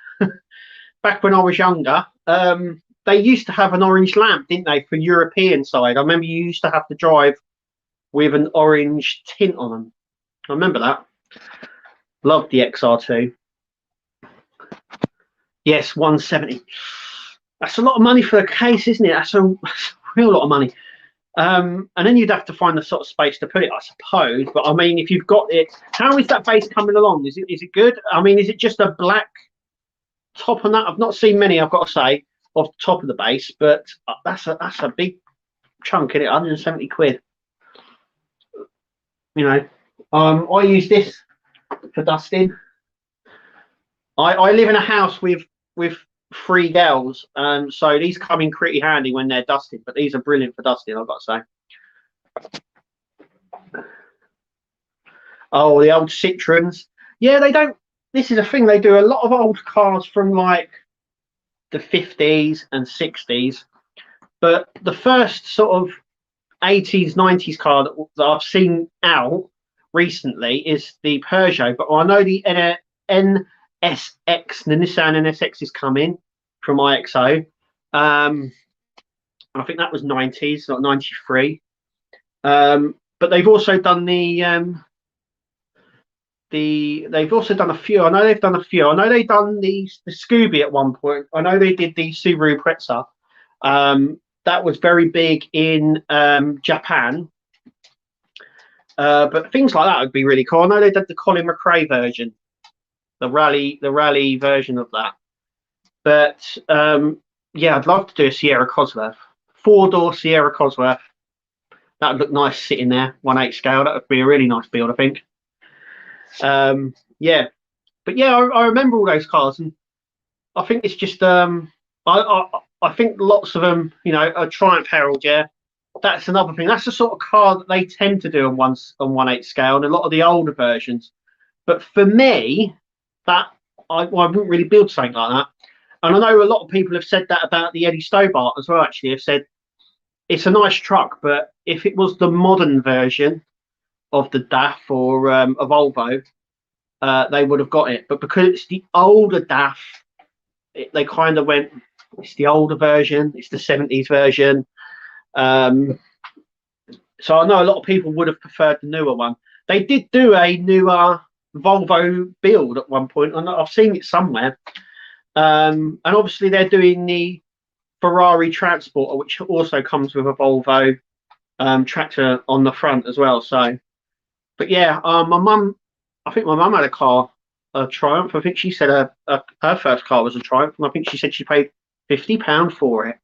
back when I was younger, they used to have an orange lamp, didn't they, for European side? I remember you used to have to drive with an orange tint on them. I remember that. Loved the XR2. Yes, 170. That's a lot of money for a case, isn't it? That's a real lot of money. And then you'd have to find the sort of space to put it, I suppose. But I mean, if you've got it, how is that base coming along? Is it good? I mean, is it just a black top on that? I've not seen many, I've got to say, off the top of the base, but that's a big chunk in it. 170 quid. You know, I use this for dusting. I live in a house with 3 girls, so these come in pretty handy when they're dusted. But these are brilliant for dusting, I've got to say. Oh, the old Citroens. Yeah, they don't. This is a thing they do. A lot of old cars from like the 50s and 60s, but the first sort of 80s, 90s car that I've seen out recently is the Peugeot. But I know the NSX, the Nissan NSX is coming from IXO. I think that was 90s, not 93. But they've also done they've also done a few. I know they've done a few. I know they've done the Scooby at one point. I know they did the Subaru Impreza. That was very big in Japan. But things like that would be really cool. I know they did the Colin McRae version, the rally version of that. But yeah, I'd love to do a Sierra Cosworth, 4-door Sierra Cosworth. That would look nice sitting there, 1/8 scale. That would be a really nice build, I think. Yeah, but yeah, I remember all those cars, and I think it's just I think lots of them, you know, a Triumph Herald. Yeah, that's another thing. That's the sort of car that they tend to do on 1/8 scale, and a lot of the older versions. But for me, that I wouldn't really build something like that. And I know a lot of people have said that about the Eddie Stobart as well. Actually, have said it's a nice truck, but if it was the modern version of the DAF or a Volvo, they would have got it. But because it's the older DAF, they kind of went, it's the older version, it's the 70s version. So I know a lot of people would have preferred the newer one. They did do a newer Volvo build at one point, and I've seen it somewhere. And obviously they're doing the Ferrari Transporter, which also comes with a Volvo tractor on the front as well. So, but yeah, I think my mum had a Triumph. I think she said her first car was a Triumph, and I think she said she paid £50 for it.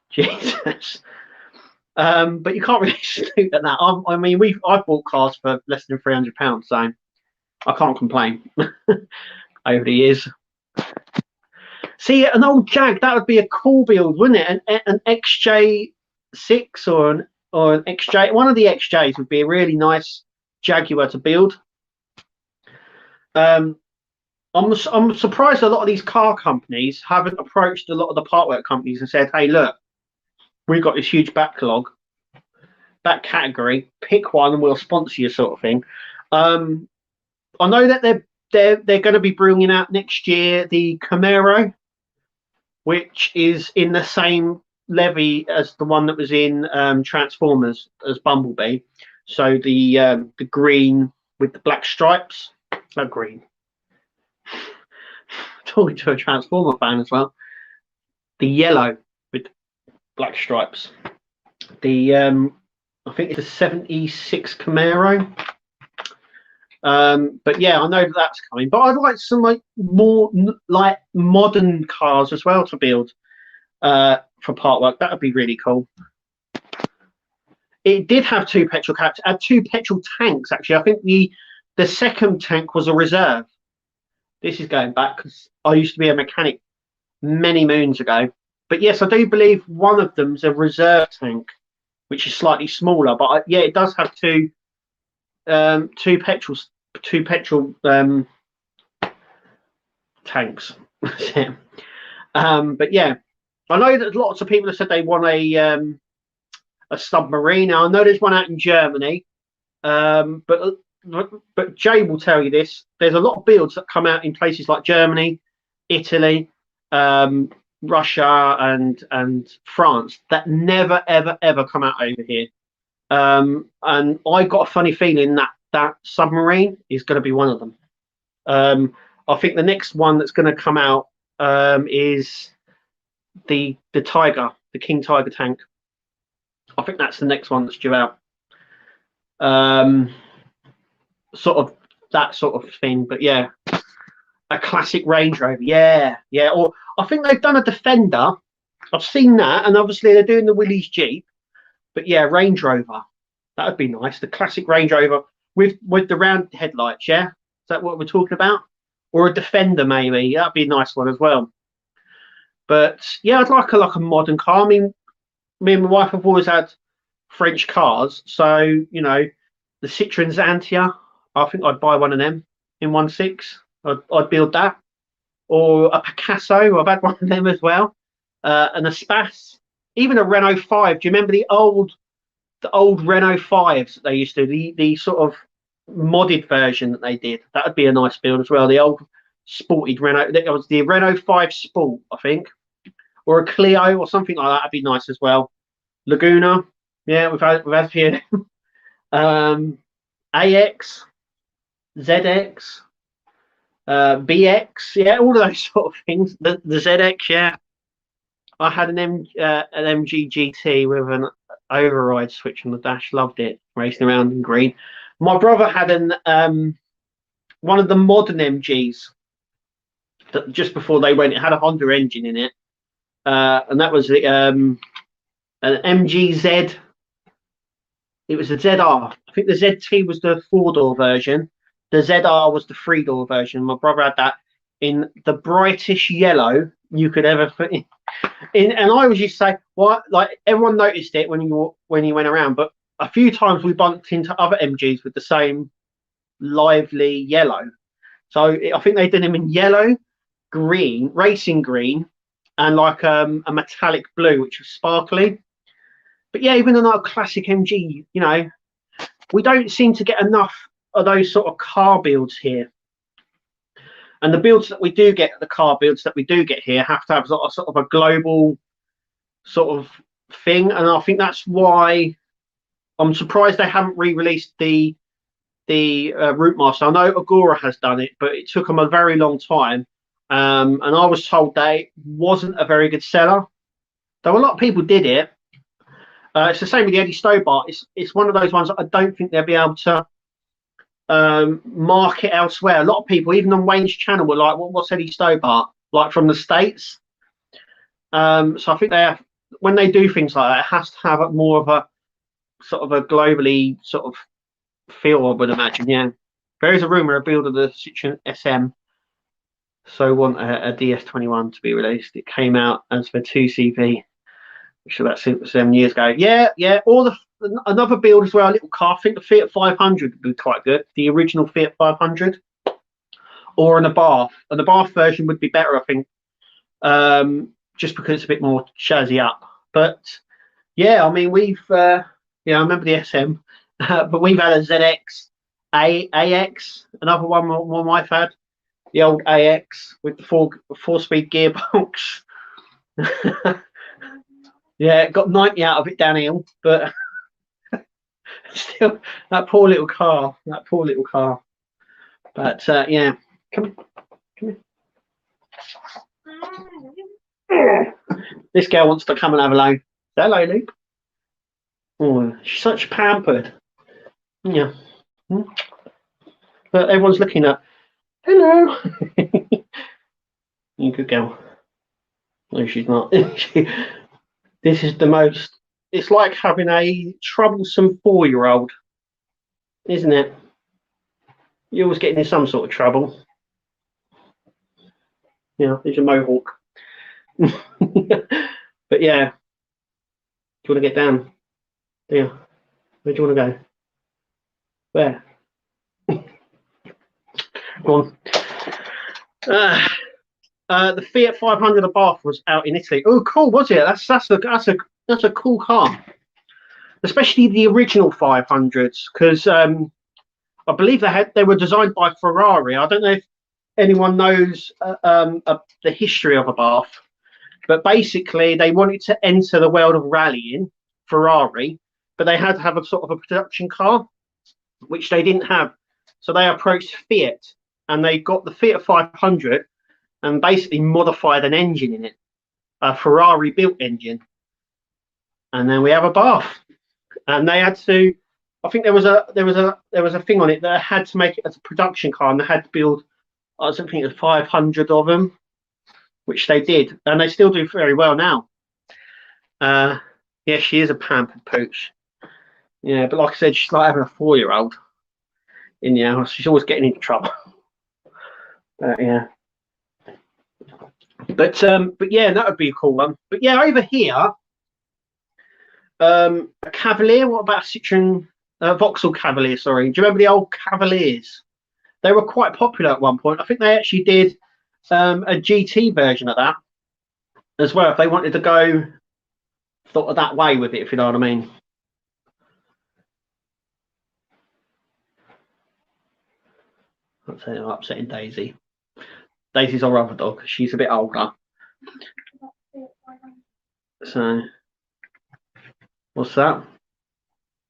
Jesus. But you can't really snoot at that. I mean, I've bought cars for less than £300, so I can't complain over the years. See, an old Jag, that would be a cool build, wouldn't it? An XJ6 or an XJ, one of the XJs would be a really nice Jaguar to build. I'm surprised a lot of these car companies haven't approached a lot of the partwork companies and said, hey, look, we've got this huge backlog, that category, pick one and we'll sponsor you, sort of thing. I know that they're going to be bringing out next year the Camaro, which is in the same levy as the one that was in Transformers as Bumblebee. So the green with the black stripes. No, green. Talking to a Transformer fan as well. The yellow with black stripes. The I think it's a 76 Camaro. But yeah, I know that that's coming. But I'd like some like more like modern cars as well to build for part work. That would be really cool. It did have two petrol caps, had two petrol tanks actually. I think the second tank was a reserve. This is going back because I used to be a mechanic many moons ago. But yes, I do believe one of them's a reserve tank, which is slightly smaller. But yeah, it does have two petrol tanks. But yeah, I know that lots of people have said they want a submarine. Now I know there's one out in Germany, but Jay will tell you this. There's a lot of builds that come out in places like Germany, Italy, Russia, and France that never ever come out over here. And I got a funny feeling that submarine is going to be one of them. I think the next one that's going to come out is the Tiger, the King Tiger tank. I think that's the next one that's due out. Sort of that sort of thing. But yeah, a classic Range Rover. Yeah. Or I think they've done a Defender. I've seen that, and obviously they're doing the Willys Jeep. But yeah, Range Rover. That would be nice. The classic Range Rover with the round headlights. Yeah, is that what we're talking about? Or a Defender maybe. That'd be a nice one as well. But yeah, I'd like a modern car. I mean, me and my wife have always had French cars, so you know, the Citroen Xantia. I think I'd buy one of them in 1.6. I'd build that, or a Picasso. I've had one of them as well, and a Spas, even a Renault 5. Do you remember the old Renault 5s that they used to do? The sort of modded version that they did. That would be a nice build as well. The old sported Renault. That was the Renault 5 Sport, I think, or a Clio or something like that. That'd be nice as well. Laguna. Yeah, we've had a few. AX, ZX, BX, yeah, all of those sort of things. The ZX, yeah. I had an MG GT with an override switch on the dash. Loved it, racing around in green. My brother had one of the modern MGs that just before they went. It had a Honda engine in it, and that was the an MGZ. It was the ZR. I think the ZT was the 4-door version. The ZR was the 3-door version. My brother had that in the brightest yellow you could ever put in. And I always used to say, "What?" Like everyone noticed it when you went around, but a few times we bumped into other MGs with the same lively yellow. So I think they did them in yellow, green, racing green, and like a metallic blue, which was sparkly. But yeah, even in our classic MG, you know, we don't seem to get enough of those sort of car builds here. And the builds that we do get, the car builds that we do get here, have to have sort of a global sort of thing. And I think that's why I'm surprised they haven't re-released the Routemaster. I know Agora has done it, but it took them a very long time. And I was told they wasn't a very good seller. Though a lot of people did it. It's the same with the Eddie Stobart. It's one of those ones that I don't think they'll be able to market elsewhere. A lot of people, even on Wayne's channel, were like, "What's Eddie Stobart?" Like from the States. So I think they have, when they do things like that, it has to have more of a sort of a globally sort of feel, I would imagine. Yeah, there is a rumor of build of the Citroen SM. So want a DS21 to be released. It came out as the 2CV. So that's 7 years ago. Yeah. Or another build as well, a little car. I think the Fiat 500 would be quite good. The original Fiat 500, or an Abarth. An Abarth version would be better, I think, just because it's a bit more chazzy up. But yeah, I mean, we've I remember the SM, but we've had a ZX, AX, another one my wife had, the old AX with the four-speed gearbox. Yeah, got 90 out of it downhill, but still, that poor little car. But yeah, come here. This girl wants to come and have a loan. Hello, Luke. Oh, she's such pampered. Yeah. But everyone's looking at, hello. You could go. No, she's not. This is the most. It's like having a troublesome 4-year-old, isn't it? You're always getting in some sort of trouble. Yeah, there's a mohawk. But yeah, do you want to get down? Yeah. Where do you want to go? Where? Go on. The Fiat 500 Abarth was out in Italy. Oh, cool, was it? That's a cool car, especially the original 500s, because I believe they were designed by Ferrari. I don't know if anyone knows the history of Abarth, but basically they wanted to enter the world of rallying, Ferrari, but they had to have a sort of a production car, which they didn't have. So they approached Fiat, and they got the Fiat 500 and basically modified an engine in it, a Ferrari built engine. And then we have a Bath. And they had to, I think there was a thing on it that had to make it as a production car, and they had to build, I think it was 500 of them, which they did, and they still do very well now. Yeah, she is a pampered pooch. Yeah, but like I said, she's like having a 4-year-old in the house. She's always getting into trouble. Yeah. But yeah, that would be a cool one. But yeah, over here, a Cavalier. What about Citroen Vauxhall Cavalier? Sorry, do you remember the old Cavaliers? They were quite popular at one point. I think they actually did a GT version of that as well, if they wanted to go sort of that way with it, if you know what I mean. I'm upsetting Daisy. Daisy's our other dog. She's a bit older. So, what's that?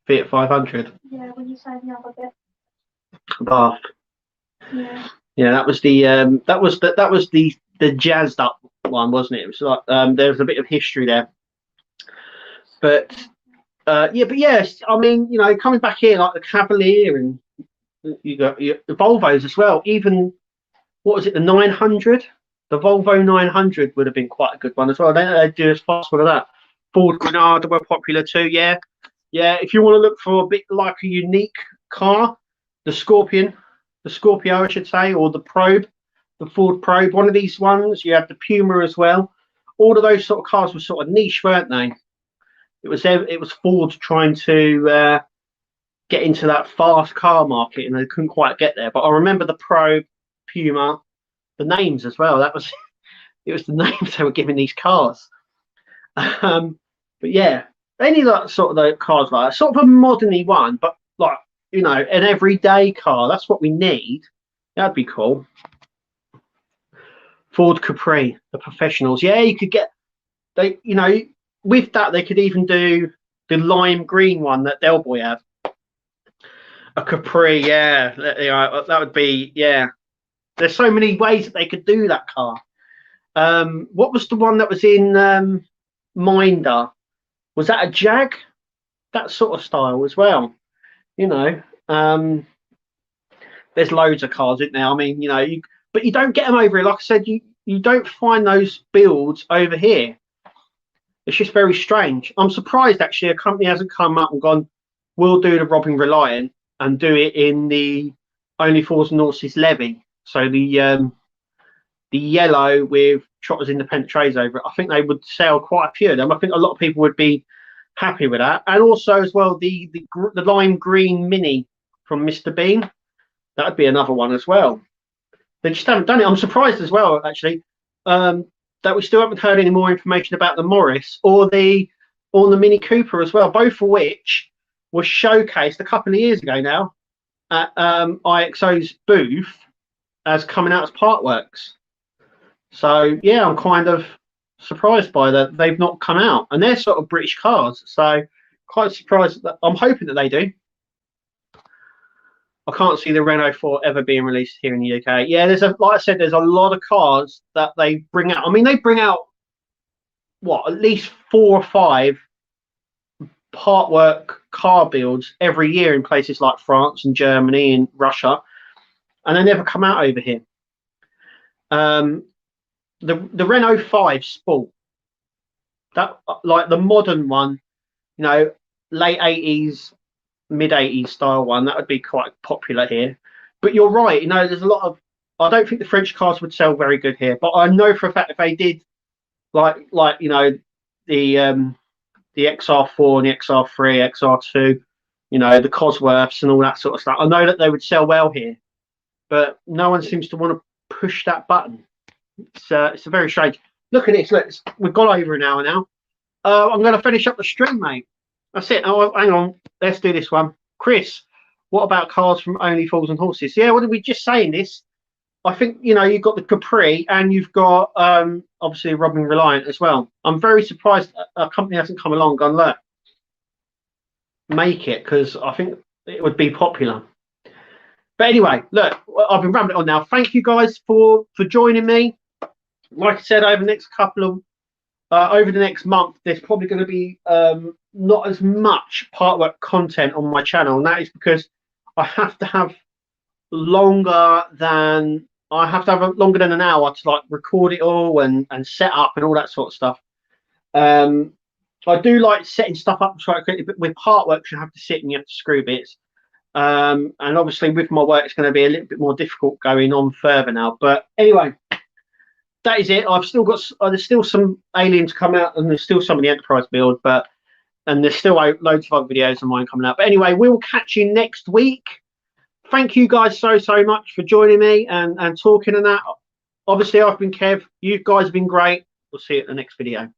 Fiat 500. Yeah, when you say the other bit. Bath. Yeah. Yeah, that was the jazzed up one, wasn't it? It was like there was a bit of history there. But yeah, but yes, I mean, you know, coming back here like the Cavalier, and you got the Volvos as well. Even what was it, the 900? The Volvo 900 would have been quite a good one as well. They do as fast one of that. Ford Granada were popular too. Yeah, yeah. If you want to look for a bit like a unique car, the Scorpio, I should say, or the Probe, the Ford Probe. One of these ones. You have the Puma as well. All of those sort of cars were sort of niche, weren't they? It was Ford trying to get into that fast car market, and they couldn't quite get there. But I remember the Probe, Puma, the names as well. It was the names they were giving these cars. But yeah, any like sort of those cars like that, sort of a modern-y one, but like, you know, an everyday car. That's what we need. That'd be cool. Ford Capri, the professionals. Yeah, you could get you know, with that they could even do the lime green one that Del Boy had. A Capri, yeah, that would be, yeah. There's so many ways that they could do that car. What was the one that was in Minder? Was that a Jag? That sort of style as well. You know, there's loads of cars, isn't there? I mean, you know, but you don't get them over here. Like I said, you don't find those builds over here. It's just very strange. I'm surprised actually a company hasn't come up and gone, we'll do the Robin Reliant and do it in the Only Fools and Horses levy. So the yellow with Trotters Independent Trays over it. I think they would sell quite a few of them. I think a lot of people would be happy with that. And also as well the lime green Mini from Mr. Bean. That would be another one as well. They just haven't done it. I'm surprised as well actually. That we still haven't heard any more information about the Morris or the Mini Cooper as well, both of which was showcased a couple of years ago now at IXO's booth as coming out as part works. So yeah, I'm kind of surprised by that they've not come out, and they're sort of British cars, so quite surprised that I'm hoping that they do. I can't see the Renault 4 ever being released here in the UK. Yeah, like I said, there's a lot of cars that they bring out. I mean, they bring out at least 4 or 5 part work car builds every year in places like France and Germany and Russia. and they never come out over here. The Renault 5 Sport, that like the modern one, you know, late 80s, mid 80s style one, that would be quite popular here. But you're right, you know, there's a lot of, I don't think the French cars would sell very good here, but I know for a fact if they did, like you know, the XR4 and the XR3, XR2, you know, the Cosworths and all that sort of stuff, I know that they would sell well here, but no one seems to want to push that button. It's a very strange. Look at this. Look, we've got over an hour now. I'm going to finish up the stream, mate. That's it. Oh, hang on. Let's do this one. Chris, what about cars from Only Fools and Horses? Yeah, what did we just say in this? I think, you know, you've got the Capri and you've got obviously Robin Reliant as well. I'm very surprised a company hasn't come along and gone, look, make it, because I think it would be popular. But anyway, look, I've been rambling on now. Thank you guys for joining me. Like I said, over the next over the next month, there's probably going to be not as much partwork content on my channel, and that is because I have to have longer than an hour to like record it all and set up and all that sort of stuff. I do like setting stuff up quite quickly, but with partwork you have to sit and you have to screw bits. And obviously with my work it's going to be a little bit more difficult going on further now. But anyway, that is it. I've still got there's still some Alien to come out, and there's still some of the Enterprise build, and there's still loads of other videos of mine coming out. But anyway, we'll catch you next week. Thank you guys so much for joining me and talking and that. Obviously I've been Kev, you guys have been great. We'll see you at the next video.